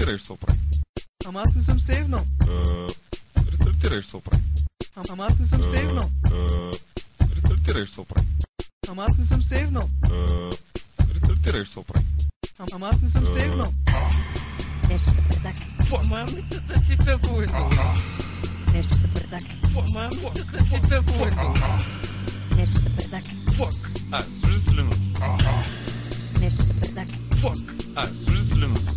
Рестартирай, що прави? Ама аз не съм сейвнал. Рестартирай, що прави? Ама аз не съм сейвнал. Рестартирай, що прави? Ама аз не съм сейвнал. Рестартирай, що прави? Ама аз не съм сейвнал. Нещо се прецака. Мамицата ти тъпуето. Нещо се прецака. Мамицата ти тъпуето. Нещо се прецака. Служи слюната. Нещо се прецака. Служи слюната.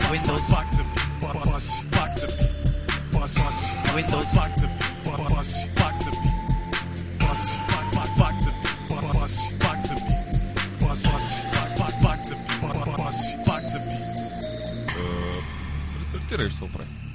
Windows Windows. Windows. Рестартирай, що прави?